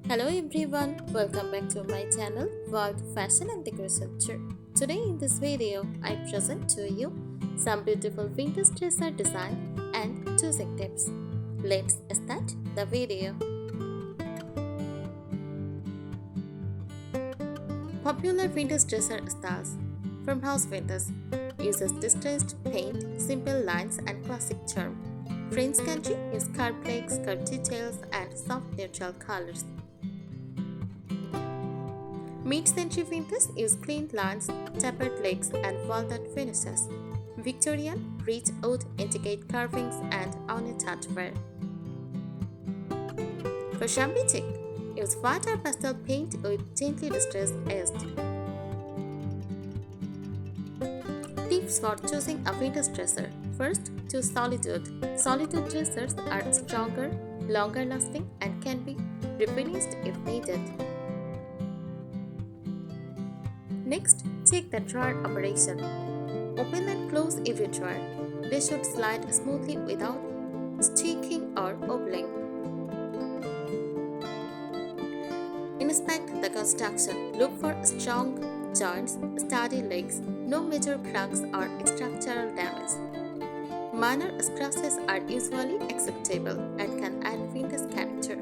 Hello everyone, welcome back to my channel World Fashion and Decoration Tour. Today in this video, I present to you some beautiful vintage dresser design and choosing tips. Let's start the video. Popular vintage dresser styles. Farmhouse Vintage uses distressed paint, simple lines and classic charm. French Country uses curved legs, curved details and soft neutral colors. Mid-century vintage use clean lines, tapered legs, and walnut finishes. Victorian, rich wood intricate carvings and ornate hardware. For shabby chic, use white or pastel paint with gently distressed edges. Tips for choosing a vintage dresser. First, choose solid wood. Solid wood dressers are stronger, longer lasting, and can be refinished if needed. Next, check the drawer operation. Open and close every drawer. They should slide smoothly without sticking or wobbling. Inspect the construction. Look for strong joints, sturdy legs, no major cracks or structural damage. Minor scratches are usually acceptable and can add vintage character.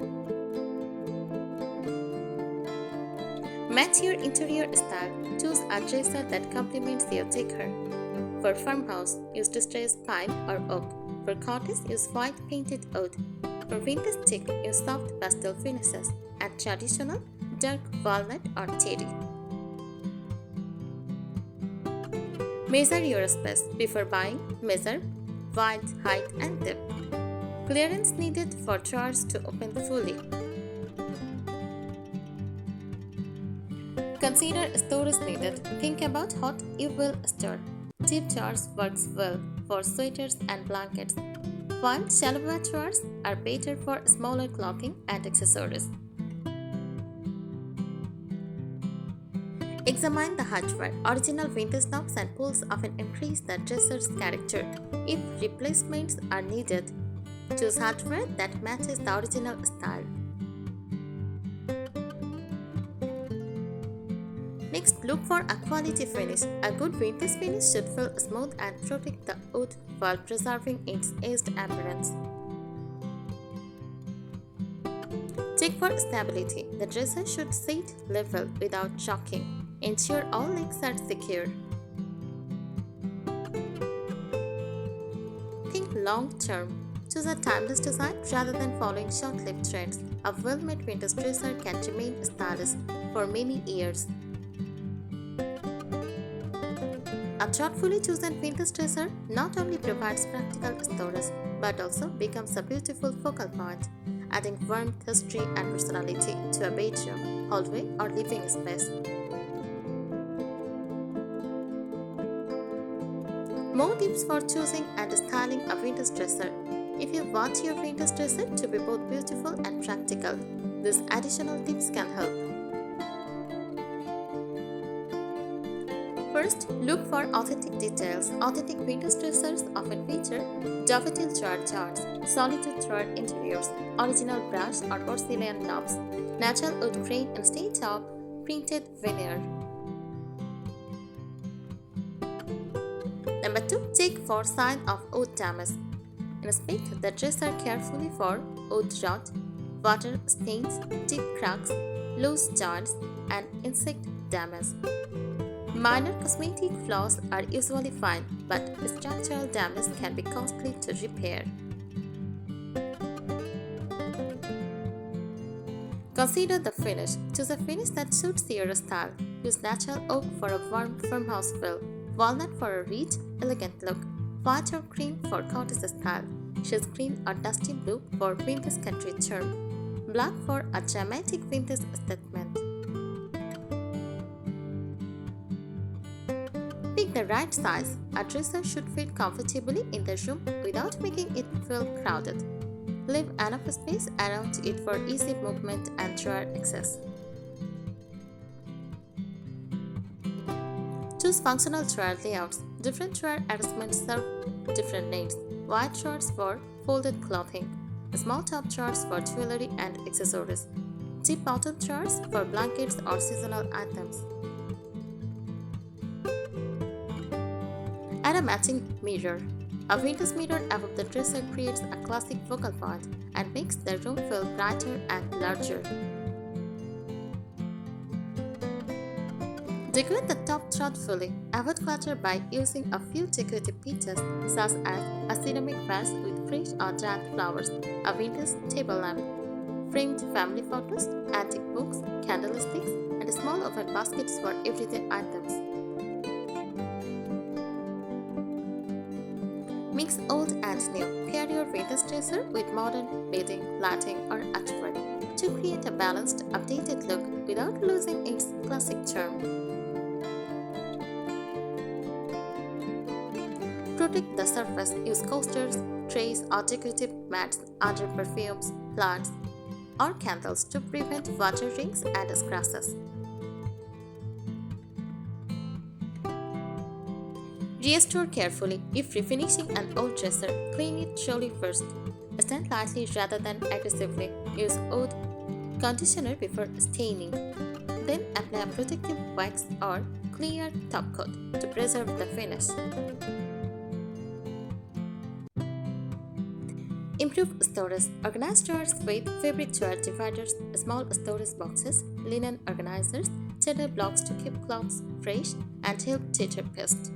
Match your interior style. Choose a dresser that complements your decor. For farmhouse, use distressed pine or oak. For cottage, use white painted wood. For vintage chic, use soft pastel finishes. And traditional, dark walnut or cherry. Measure your space. Before buying, measure width, height and depth. Clearance needed for drawers to open fully. Consider storage needed. Think about what you will store. Deep drawers works well for sweaters and blankets, while shallower drawers are better for smaller clothing and accessories. Examine the hardware. Original vintage knobs and pulls often increase the dresser's character. If replacements are needed, choose hardware that matches the original style. Next, look for a quality finish. A good vintage finish should feel smooth and protect the wood while preserving its aged appearance. Check for stability. The dresser should sit level without rocking. Ensure all legs are secure. Think long term. Choose a timeless design rather than following short-lived trends. A well-made vintage dresser can remain stylish for many years. A thoughtfully chosen vintage dresser not only provides practical storage but also becomes a beautiful focal point, adding warmth, history, and personality to a bedroom, hallway, or living space. More tips for choosing and styling a vintage dresser. If you want your vintage dresser to be both beautiful and practical, these additional tips can help. First, look for authentic details. Authentic vintage dressers often feature dovetail drawer charts, solid wood drawer interiors, original brass or porcelain knobs, natural wood grain instead of printed veneer. Number 2. Check for sign of wood damage. Inspect the dresser carefully for wood rot, water stains, deep cracks, loose joints, and insect damage. Minor cosmetic flaws are usually fine, but structural damage can be costly to repair. Consider the finish. Choose a finish that suits your style. Use natural oak for a warm farmhouse feel, walnut for a rich, elegant look, white or cream for cottage style, shades green or dusty blue for vintage country charm, black for a dramatic vintage statement. Pick the right size. A dresser should fit comfortably in the room without making it feel crowded. Leave enough space around it for easy movement and drawer access. Choose functional drawer layouts. Different drawer arrangements serve different needs. Wide drawers for folded clothing, small top drawers for jewelry and accessories, Cheap bottom drawers for blankets or seasonal items. Add a matching mirror. A vintage mirror above the dresser creates a classic focal point and makes the room feel brighter and larger. Decorate the top thoughtfully. Avoid clutter by using a few decorative pieces such as a ceramic vase with fresh or dried flowers, a vintage table lamp, framed family photos, antique books, candlesticks, and small open baskets for everyday items. Mix old and new. Pair your vintage dresser with modern bedding, lighting, or artwork to create a balanced, updated look without losing its classic charm. Protect the surface. Use coasters, trays, or decorative mats under perfumes, plants, or candles to prevent water rings and scratches. Restore carefully. If refinishing an old dresser, clean it thoroughly first. Stand lightly rather than aggressively. Use oud conditioner before staining. Then apply a protective wax or clear top coat to preserve the finish. Improve storage. Organize drawers with fabric drawer dividers, small storage boxes, linen organizers, cheddar blocks to keep clothes fresh and help deter pests.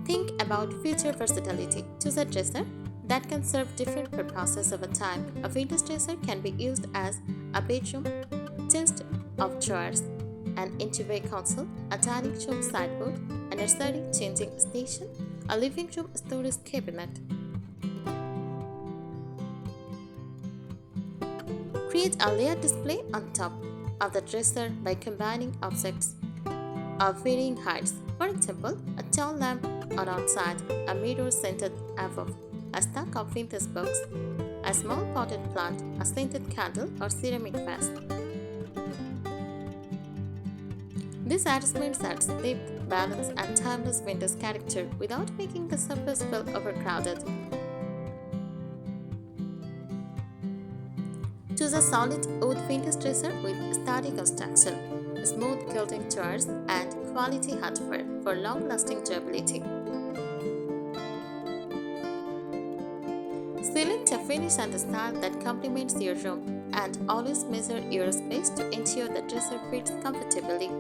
Think about future versatility. Choose a dresser that can serve different purposes over time. A vintage dresser can be used as a bedroom chest of drawers, an entryway console, a dining room sideboard, a nursery changing station, a living room storage cabinet. Create a layered display on top of the dresser by combining objects of varying heights. For example, a tall lamp on one side, a mirror centered above, a stack of vintage books, a small potted plant, a scented candle, or ceramic vase. These arrangements add depth, balance, and timeless vintage character without making the surface feel overcrowded. Choose a solid oud vintage dresser with sturdy construction, smooth gilding drawers, and quality hardware for long-lasting durability. Select a finish and style that complements your room, and always measure your space to ensure the dresser fits comfortably.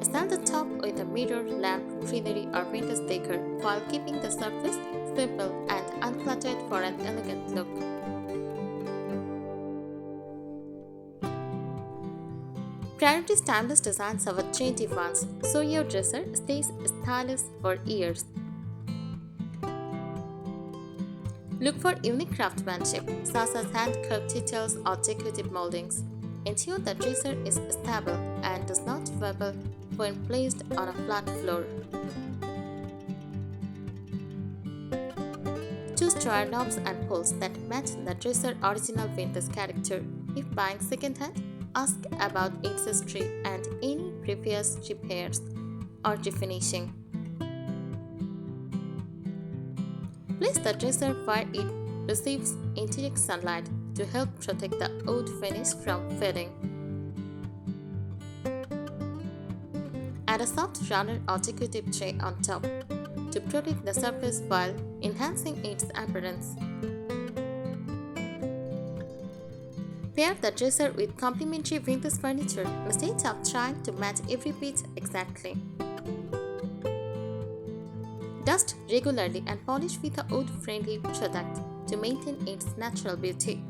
Style the top with a mirror, lamp, greenery, or vintage decor while keeping the surface simple and uncluttered for an elegant look. Prioritize timeless designs over trendy ones so your dresser stays stylish for years. Look for unique craftsmanship, such as hand-carved details or decorative moldings. Ensure the dresser is stable and does not wobble when placed on a flat floor. Choose drawer knobs and pulls that match the dresser's original vintage character. If buying second-hand, ask about its history and any previous repairs or refinishing. Place the dresser where it receives indirect sunlight to help protect the oud finish from fading. Add a soft runner or decorative tray on top to protect the surface while enhancing its appearance. Pair the dresser with complementary vintage furniture instead of trying to match every bit exactly. Dust regularly and polish with a wood-friendly product to maintain its natural beauty.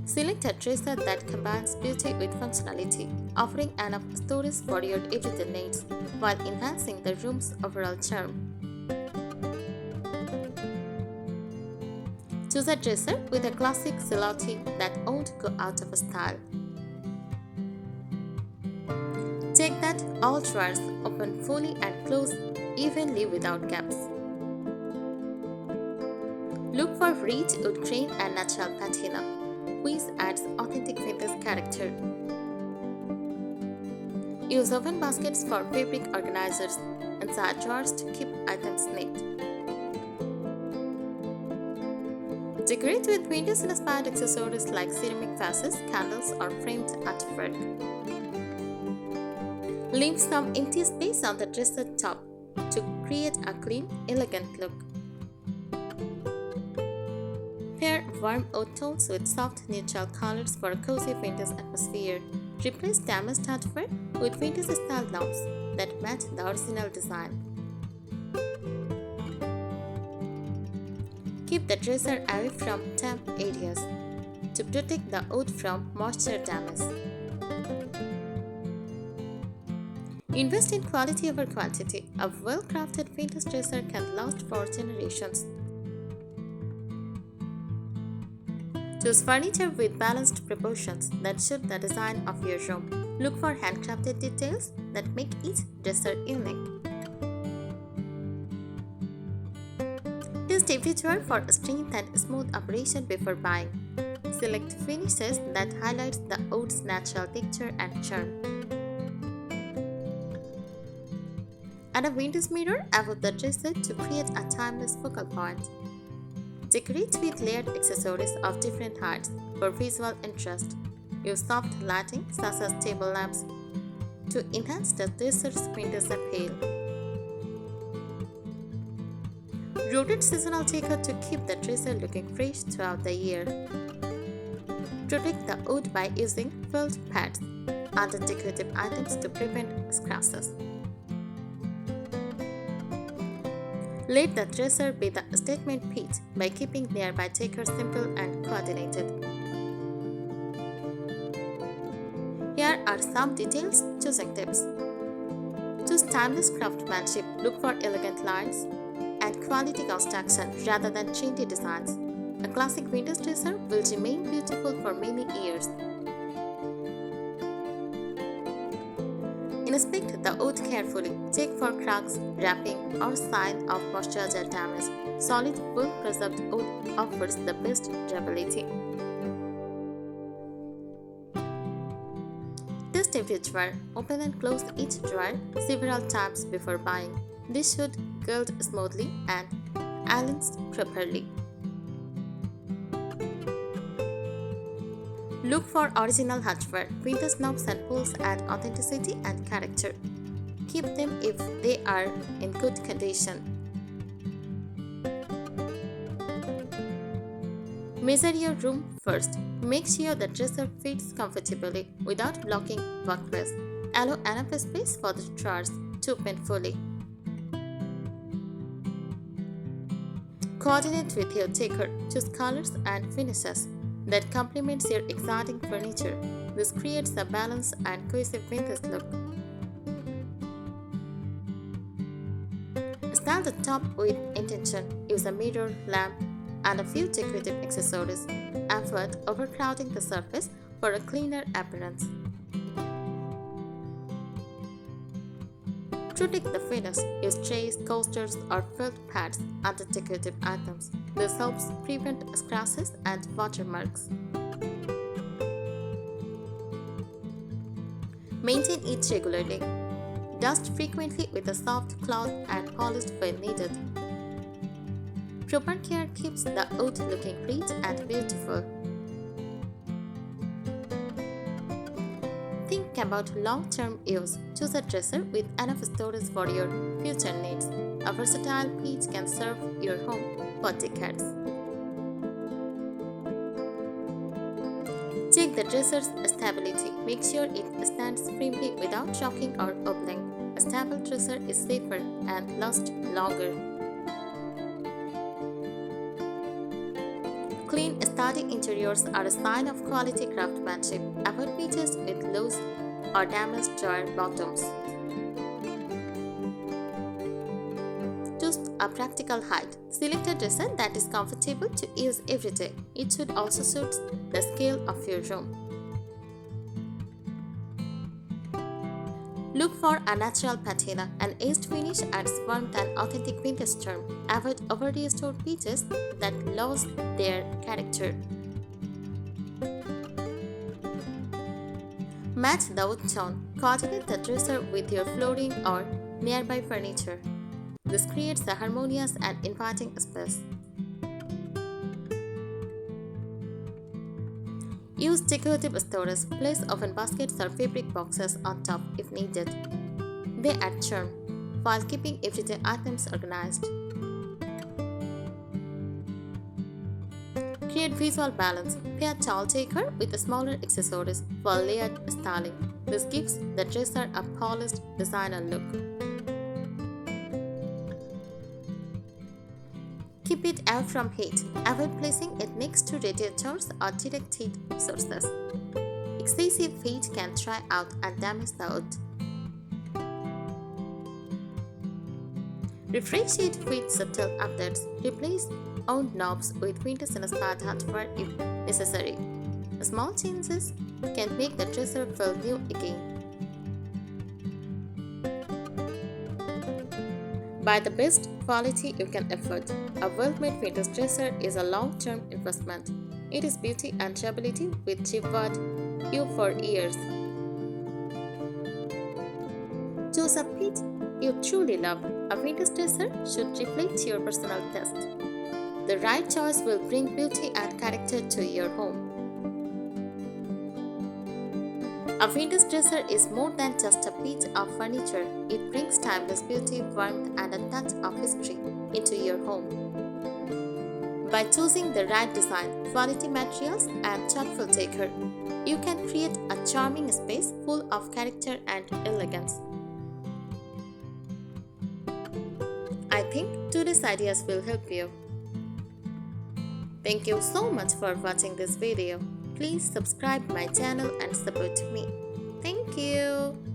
Select a dresser that combines beauty with functionality, offering enough storage for your everyday needs while enhancing the room's overall charm. Choose a dresser with a classic silhouette that won't go out of style. Check that all drawers open fully and close evenly without gaps. Look for rich wood grain and natural patina, which adds authentic vintage character. Use open baskets for fabric organizers, inside drawers to keep items neat. Decorate with vintage-inspired accessories like ceramic vases, candles, or framed artwork. Leave some empty space on the dresser top to create a clean, elegant look. Pair warm oud tones with soft, neutral colors for a cozy vintage atmosphere. Replace damaged artwork with vintage-style knobs that match the original design. Keep the dresser away from damp areas to protect the wood from moisture damage. Invest in quality over quantity. A well-crafted vintage dresser can last for generations. Choose furniture with balanced proportions that suit the design of your room. Look for handcrafted details that make each dresser unique. Test every drawer for strength and smooth operation before buying. Select finishes that highlight the wood's natural texture and charm. Add a vintage mirror above the dresser to create a timeless focal point. Decorate with layered accessories of different heights for visual interest. Use soft lighting such as table lamps to enhance the dresser's vintage appeal. Rotate seasonal decor to keep the dresser looking fresh throughout the year. Protect the wood by using felt pads under decorative items to prevent scratches. Let the dresser be the statement piece by keeping nearby decor simple and coordinated. Here are some details choosing tips. Choose timeless craftsmanship, look for elegant lines and quality construction rather than trendy designs. A classic vintage dresser will remain beautiful for many years. Inspect the wood carefully. Check for cracks, wrapping, or sign of moisture damage. Solid, well-preserved wood offers the best durability. Test every drawer. Open and close each drawer several times before buying. This should gild smoothly and balance properly. Look for original hardware, vintage knobs and pulls add authenticity and character. Keep them if they are in good condition. Measure your room first. Make sure the dresser fits comfortably without blocking walkways. Allow enough space for the drawers to open fully. Coordinate with your decor. Choose colors and finishes that complements your exciting furniture. This creates a balanced and cohesive vintage look. Style the top with intention. Use a mirror, lamp, and a few decorative accessories. Avoid overcrowding the surface for a cleaner appearance. Protect the finish. Use trays, coasters, or felt pads under decorative items. This helps prevent scratches and watermarks. Maintain it regularly. Dust frequently with a soft cloth and polish when needed. Proper care keeps the wood looking rich and beautiful. Think about long-term use. Choose a dresser with enough storage for your future needs. A versatile piece can serve your home for decades. Check the dresser's stability. Make sure it stands firmly without rocking or wobbling. A stable dresser is safer and lasts longer. Clean, sturdy interiors are a sign of quality craftsmanship. Avoid pieces with loose or damaged drawer bottoms. Choose a practical height. Select a dresser that is comfortable to use every day. It should also suit the scale of your room. Look for a natural patina. An aged finish adds warmth and authentic vintage charm. Avoid over-restored pieces that lose their character. Match the wood tone. Coordinate the dresser with your flooring or nearby furniture. This creates a harmonious and inviting space. Use decorative storage. Place open baskets or fabric boxes on top if needed. They add charm while keeping everyday items organized. Create visual balance. Pair tall decor with smaller accessories for layered styling. This gives the dresser a polished designer look. Keep it out from heat. Avoid placing it next to radiators or direct heat sources. Excessive heat can dry out and damage the wood. Refresh it with subtle updates. Replace old knobs with vintage-inspired hardware if necessary. Small changes can make the dresser feel new again. Buy the best quality you can afford. A well-made vintage dresser is a long-term investment. Its beauty and durability will reward you for years. Choose a piece you truly love. A vintage dresser should reflect your personal taste. The right choice will bring beauty and character to your home. A vintage dresser is more than just a piece of furniture. It brings timeless beauty, warmth, and a touch of history into your home. By choosing the right design, quality materials, and thoughtful decor, you can create a charming space full of character and elegance. I think today's ideas will help you. Thank you so much for watching this video. Please subscribe my channel and support me. Thank you.